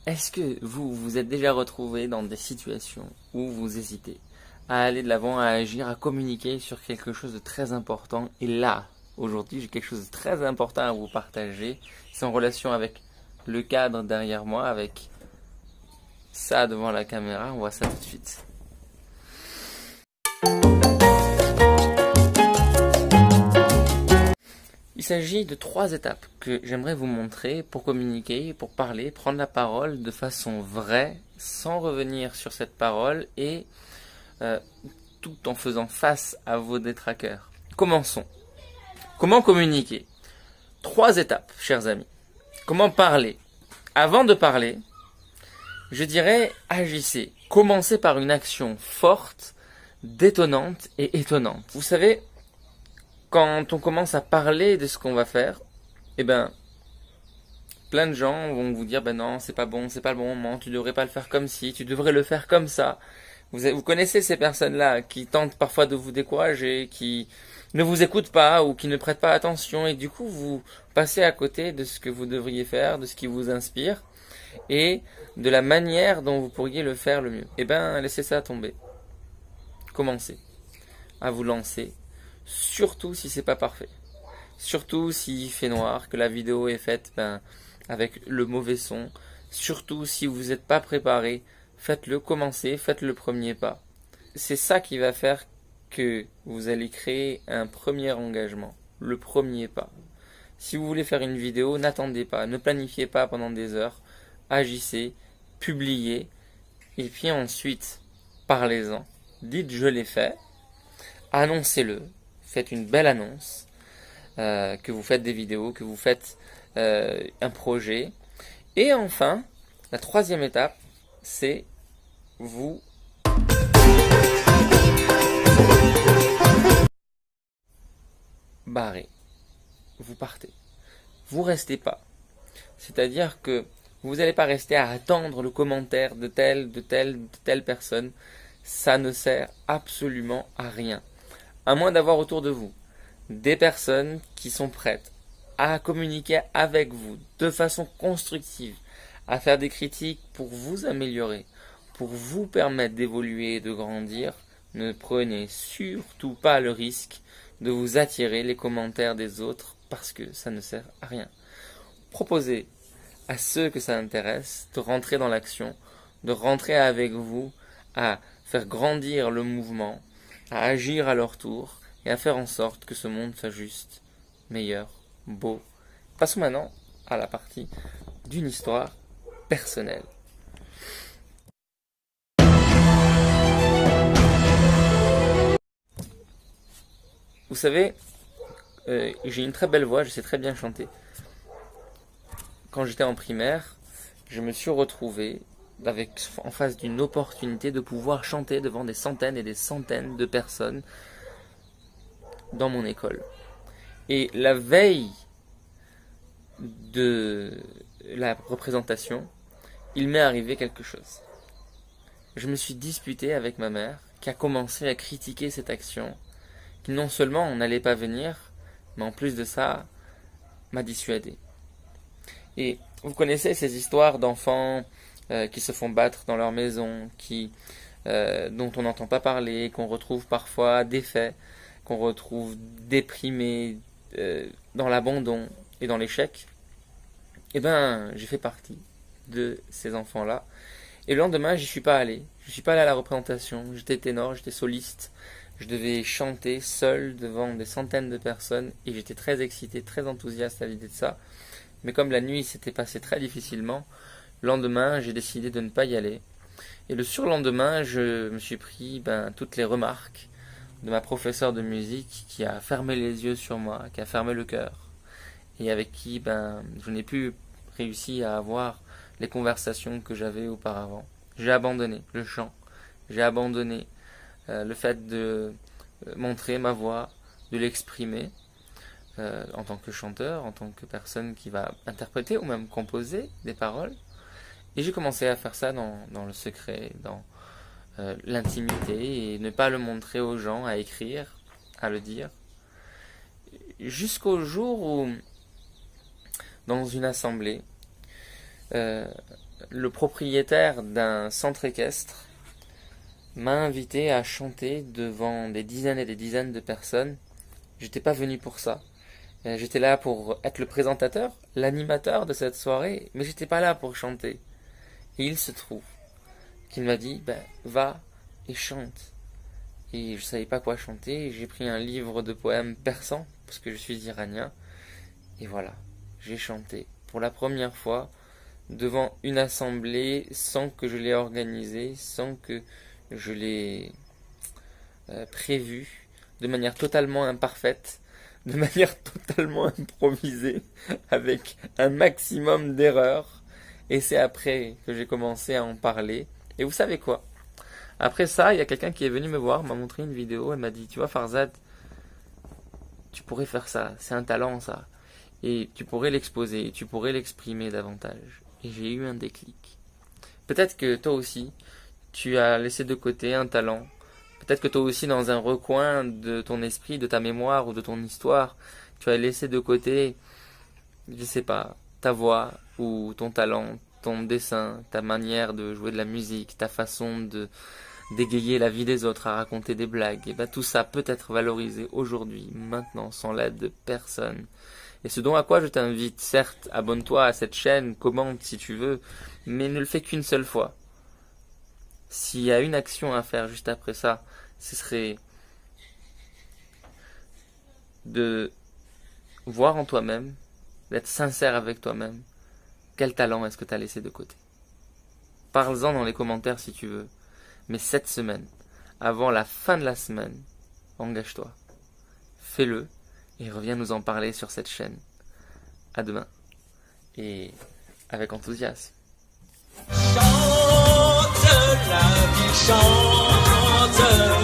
Est-ce que vous vous êtes déjà retrouvé dans des situations où vous hésitez à aller de l'avant, à agir, à communiquer sur quelque chose de très important? Et là, aujourd'hui, j'ai quelque chose de très important à vous partager. C'est en relation avec le cadre derrière moi, avec ça devant la caméra. On voit ça tout de suite. Il s'agit de 3 étapes que j'aimerais vous montrer pour communiquer, pour parler, prendre la parole de façon vraie, sans revenir sur cette parole et euh, tout en faisant face à vos détraqueurs. Commençons. Comment communiquer? 3 étapes, chers amis. Comment parler? Avant de parler, je dirais agissez. Commencez par une action forte, détonnante et étonnante. Vous savez, quand on commence à parler de ce qu'on va faire, eh ben, plein de gens vont vous dire, ben non, c'est pas bon, c'est pas le bon moment, tu devrais pas le faire comme ci, tu devrais le faire comme ça. Vous connaissez ces personnes-là qui tentent parfois de vous décourager, qui ne vous écoutent pas ou qui ne prêtent pas attention et du coup vous passez à côté de ce que vous devriez faire, de ce qui vous inspire et de la manière dont vous pourriez le faire le mieux. Eh ben, laissez ça tomber. Commencez à vous lancer, surtout si c'est pas parfait. Surtout s'il fait noir, que la vidéo est faite avec le mauvais son. Surtout si vous n'êtes pas préparé, faites-le, commencez, faites le premier pas. C'est ça qui va faire que vous allez créer un premier engagement, le premier pas. Si vous voulez faire une vidéo, n'attendez pas, ne planifiez pas pendant des heures, agissez, publiez, et puis ensuite, parlez-en. Dites je l'ai fait, annoncez-le, faites une belle annonce, que vous faites des vidéos, que vous faites un projet. Et enfin, la 3e étape, c'est vous barrer. Vous partez. Vous restez pas. C'est-à-dire que vous n'allez pas rester à attendre le commentaire de telle personne. Ça ne sert absolument à rien. À moins d'avoir autour de vous des personnes qui sont prêtes à communiquer avec vous de façon constructive, à faire des critiques pour vous améliorer, pour vous permettre d'évoluer et de grandir, ne prenez surtout pas le risque de vous attirer les commentaires des autres parce que ça ne sert à rien. Proposez à ceux que ça intéresse de rentrer dans l'action, de rentrer avec vous, à faire grandir le mouvement, à agir à leur tour et à faire en sorte que ce monde soit juste, meilleur, beau. Passons maintenant à la partie d'une histoire personnelle. Vous savez, j'ai une très belle voix, je sais très bien chanter. Quand j'étais en primaire, je me suis retrouvé en face d'une opportunité de pouvoir chanter devant des centaines et des centaines de personnes dans mon école. Et la veille de la représentation, il m'est arrivé quelque chose. Je me suis disputé avec ma mère, qui a commencé à critiquer cette action, qui non seulement n'allait pas venir, mais en plus de ça, m'a dissuadé. Et vous connaissez ces histoires d'enfants qui se font battre dans leur maison, dont on n'entend pas parler, qu'on retrouve parfois défaits, qu'on retrouve déprimés, dans l'abandon et dans l'échec. Eh ben, j'ai fait partie de ces enfants-là. Et le lendemain, j'y suis pas allé. Je suis pas allé à la représentation. J'étais ténor, j'étais soliste. Je devais chanter seul devant des centaines de personnes et j'étais très excité, très enthousiaste à l'idée de ça. Mais comme la nuit s'était passée très difficilement, le lendemain, j'ai décidé de ne pas y aller. Et le surlendemain, je me suis pris toutes les remarques de ma professeure de musique qui a fermé les yeux sur moi, qui a fermé le cœur, et avec qui je n'ai plus réussi à avoir les conversations que j'avais auparavant. J'ai abandonné le chant, j'ai abandonné le fait de montrer ma voix, de l'exprimer en tant que chanteur, en tant que personne qui va interpréter ou même composer des paroles. Et j'ai commencé à faire ça dans le secret, dans l'intimité et ne pas le montrer aux gens, à écrire, à le dire. Jusqu'au jour où, dans une assemblée, le propriétaire d'un centre équestre m'a invité à chanter devant des dizaines et des dizaines de personnes. J'étais pas venu pour ça. J'étais là pour être le présentateur, l'animateur de cette soirée, mais j'étais pas là pour chanter. Et il se trouve qu'il m'a dit, va et chante. Et je savais pas quoi chanter, j'ai pris un livre de poèmes persans, parce que je suis iranien, et voilà, j'ai chanté pour la première fois devant une assemblée sans que je l'ai organisée, sans que je l'ai prévu, de manière totalement imparfaite, de manière totalement improvisée, avec un maximum d'erreurs. Et c'est après que j'ai commencé à en parler. Et vous savez quoi? Après ça, il y a quelqu'un qui est venu me voir, m'a montré une vidéo et m'a dit, tu vois Farzad, tu pourrais faire ça, c'est un talent ça. Et tu pourrais l'exposer, tu pourrais l'exprimer davantage. Et j'ai eu un déclic. Peut-être que toi aussi, tu as laissé de côté un talent. Peut-être que toi aussi, dans un recoin de ton esprit, de ta mémoire ou de ton histoire, tu as laissé de côté, je sais pas, ta voix ou ton talent, ton dessin, ta manière de jouer de la musique, ta façon de d'égayer la vie des autres, à raconter des blagues. Et tout ça peut être valorisé aujourd'hui, maintenant, sans l'aide de personne. Et ce dont à quoi je t'invite, certes, abonne-toi à cette chaîne, commente si tu veux, mais ne le fais qu'une seule fois. S'il y a une action à faire juste après ça, ce serait de voir en toi-même, d'être sincère avec toi-même, quel talent est-ce que tu as laissé de côté. Parle-en dans les commentaires si tu veux, mais cette semaine, avant la fin de la semaine, engage-toi, fais-le et reviens nous en parler sur cette chaîne. À demain, et avec enthousiasme. Chante la vie, chante.